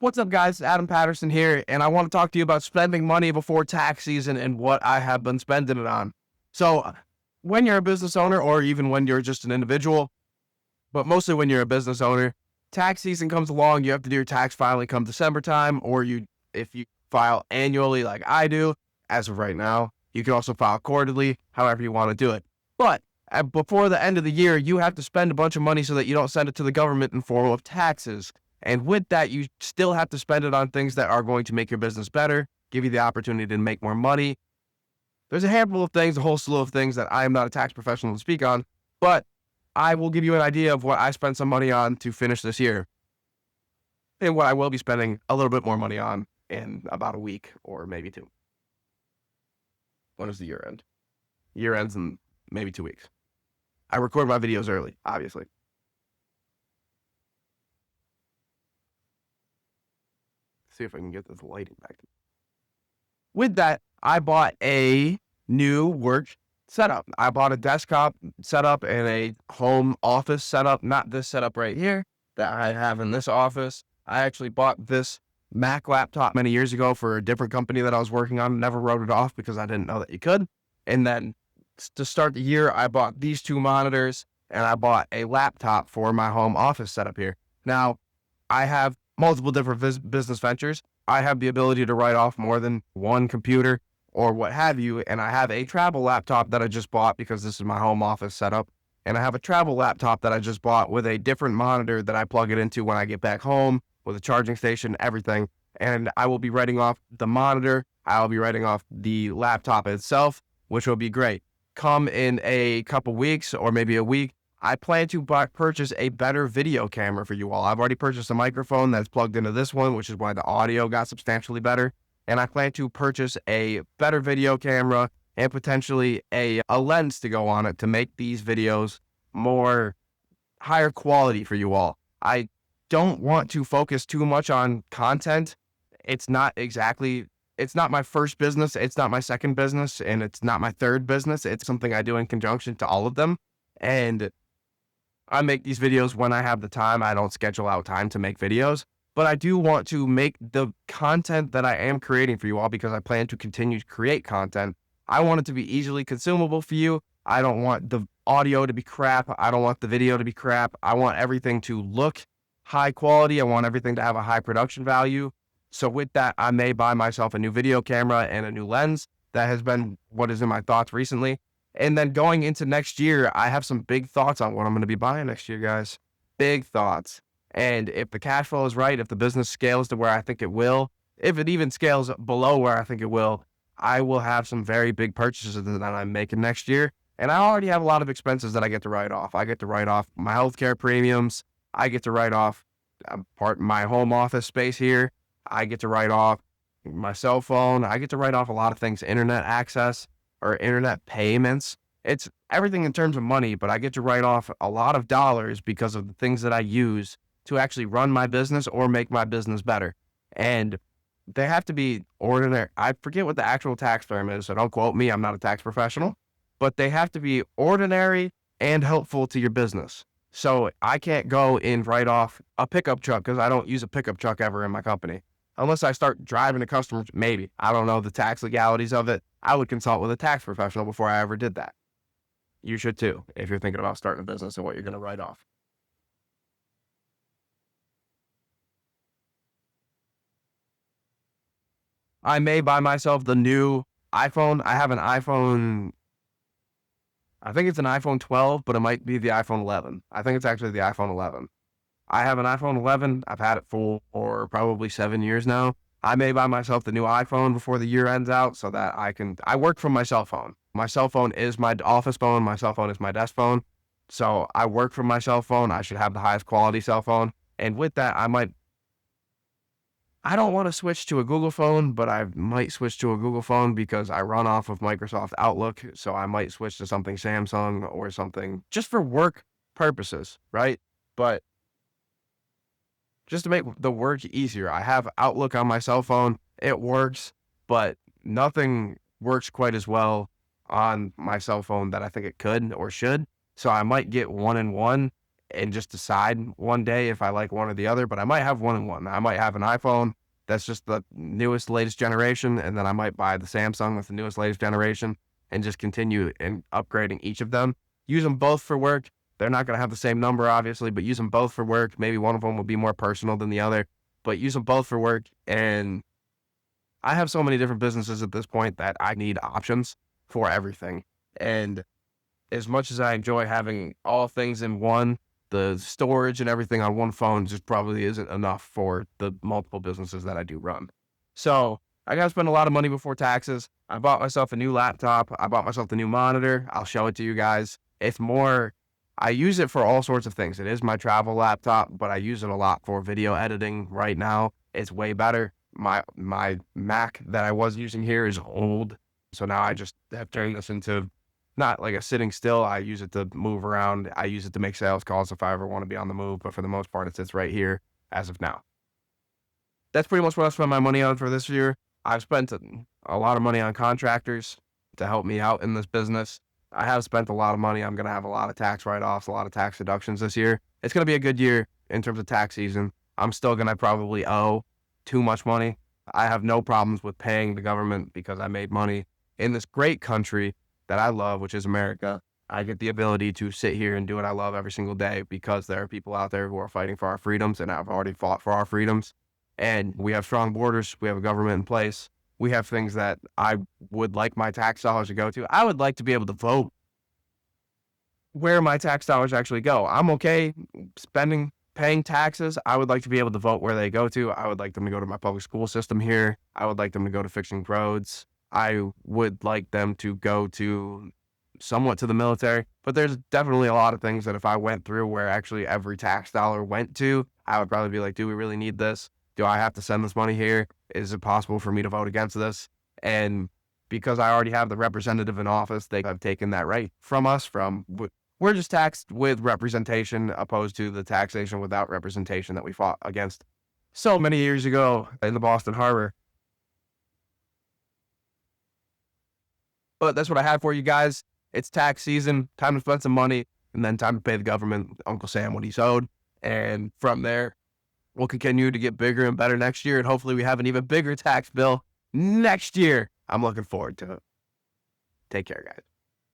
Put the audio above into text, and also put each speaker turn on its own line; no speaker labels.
What's up, guys? Adam Patterson here, and I want to talk to you about spending money before tax season and what I have been spending it on. So, when you're a business owner, or even when you're just an individual, but mostly when you're a business owner, tax season comes along. You have to do your tax filing come December time, or if you file annually like I do, as of right now, you can also file quarterly, however you want to do it. But before the end of the year, you have to spend a bunch of money so that you don't send it to the government in form of taxes. And with that, you still have to spend it on things that are going to make your business better, give you the opportunity to make more money. There's a handful of things, a whole slew of things that I am not a tax professional to speak on, but I will give you an idea of what I spent some money on to finish this year and what I will be spending a little bit more money on in about a week or maybe two. When is the year end? Year ends in maybe 2 weeks. I record my videos early, obviously. See if I can get this lighting back. With that, I bought a new work setup. I bought a desktop setup and a home office setup, not this setup right here that I have in this office. I actually bought this Mac laptop many years ago for a different company that I was working on. Never wrote it off because I didn't know that you could. And then to start the year, I bought these two monitors and I bought a laptop for my home office setup here. Now, I have multiple different business ventures. I have the ability to write off more than one computer or what have you. And I have a travel laptop that I just bought because this is my home office setup. And I have a travel laptop that I just bought with a different monitor that I plug it into when I get back home with a charging station, everything. And I will be writing off the monitor. I'll be writing off the laptop itself, which will be great. Come in a couple weeks or maybe a week, I plan to purchase a better video camera for you all. I've already purchased a microphone that's plugged into this one, which is why the audio got substantially better. And I plan to purchase a better video camera and potentially a lens to go on it to make these videos more higher quality for you all. I don't want to focus too much on content. It's not my first business. It's not my second business, and it's not my third business. It's something I do in conjunction to all of them. And I make these videos when I have the time. I don't schedule out time to make videos, but I do want to make the content that I am creating for you all because I plan to continue to create content. I want it to be easily consumable for you. I don't want the audio to be crap. I don't want the video to be crap. I want everything to look high quality. I want everything to have a high production value. So with that, I may buy myself a new video camera and a new lens. That has been what is in my thoughts recently. And then going into next year, I have some big thoughts on what I'm going to be buying next year, guys. Big thoughts. And if the cash flow is right, if the business scales to where I think it will, if it even scales below where I think it will, I will have some very big purchases that I'm making next year. And I already have a lot of expenses that I get to write off. I get to write off my healthcare premiums. I get to write off my home office space here. I get to write off my cell phone. I get to write off a lot of things, internet access or internet payments. It's everything in terms of money, but I get to write off a lot of dollars because of the things that I use to actually run my business or make my business better. And they have to be ordinary. I forget what the actual tax term is, so don't quote me. I'm not a tax professional, but they have to be ordinary and helpful to your business. So I can't go and write off a pickup truck because I don't use a pickup truck ever in my company. Unless I start driving to customers, maybe. I don't know the tax legalities of it. I would consult with a tax professional before I ever did that. You should too, if you're thinking about starting a business and what you're going to write off. I may buy myself the new iPhone. I have an iPhone, I think it's an iPhone 12, but it might be the iPhone 11. I think it's actually the iPhone 11. I have an iPhone 11. I've had it for probably 7 years now. I may buy myself the new iPhone before the year ends out so that I work from my cell phone. My cell phone is my office phone. My cell phone is my desk phone. So I work from my cell phone. I should have the highest quality cell phone. And with that, I don't want to switch to a Google phone, but I might switch to a Google phone because I run off of Microsoft Outlook. So I might switch to something Samsung or something just for work purposes, right? But just to make the work easier, I have Outlook on my cell phone. It works, but nothing works quite as well on my cell phone that I think it could or should. So I might get one in one and just decide one day if I like one or the other, but I might have one and one. I might have an iPhone that's just the newest, latest generation, and then I might buy the Samsung with the newest, latest generation and just continue in upgrading each of them. Use them both for work. They're not going to have the same number, obviously, but use them both for work. Maybe one of them will be more personal than the other, but use them both for work. And I have so many different businesses at this point that I need options for everything. And as much as I enjoy having all things in one, the storage and everything on one phone just probably isn't enough for the multiple businesses that I do run. So I got to spend a lot of money before taxes. I bought myself a new laptop. I bought myself the new monitor. I'll show it to you guys. It's more, I use it for all sorts of things. It is my travel laptop, but I use it a lot for video editing right now. It's way better. My Mac that I was using here is old. So now I just have turned this into not like a sitting still. I use it to move around. I use it to make sales calls if I ever want to be on the move. But for the most part, it sits right here as of now. That's pretty much what I spent my money on for this year. I've spent a lot of money on contractors to help me out in this business. I have spent a lot of money. I'm going to have a lot of tax write-offs, a lot of tax deductions this year. It's going to be a good year in terms of tax season. I'm still going to probably owe too much money. I have no problems with paying the government because I made money in this great country that I love, which is America. I get the ability to sit here and do what I love every single day because there are people out there who are fighting for our freedoms and have already fought for our freedoms. And we have strong borders. We have a government in place. We have things that I would like my tax dollars to go to. I would like to be able to vote where my tax dollars actually go. I'm okay paying taxes. I would like to be able to vote where they go to. I would like them to go to my public school system here. I would like them to go to fixing roads. I would like them to go to somewhat to the military, but there's definitely a lot of things that if I went through where actually every tax dollar went to, I would probably be like, do we really need this? Do I have to send this money here? Is it possible for me to vote against this? And because I already have the representative in office, they have taken that right from us. We're just taxed with representation opposed to the taxation without representation that we fought against so many years ago in the Boston Harbor. But that's what I had for you guys. It's tax season, time to spend some money, and then time to pay the government, Uncle Sam, what he's owed. And from there, we'll continue to get bigger and better next year. And hopefully we have an even bigger tax bill next year. I'm looking forward to it. Take care, guys.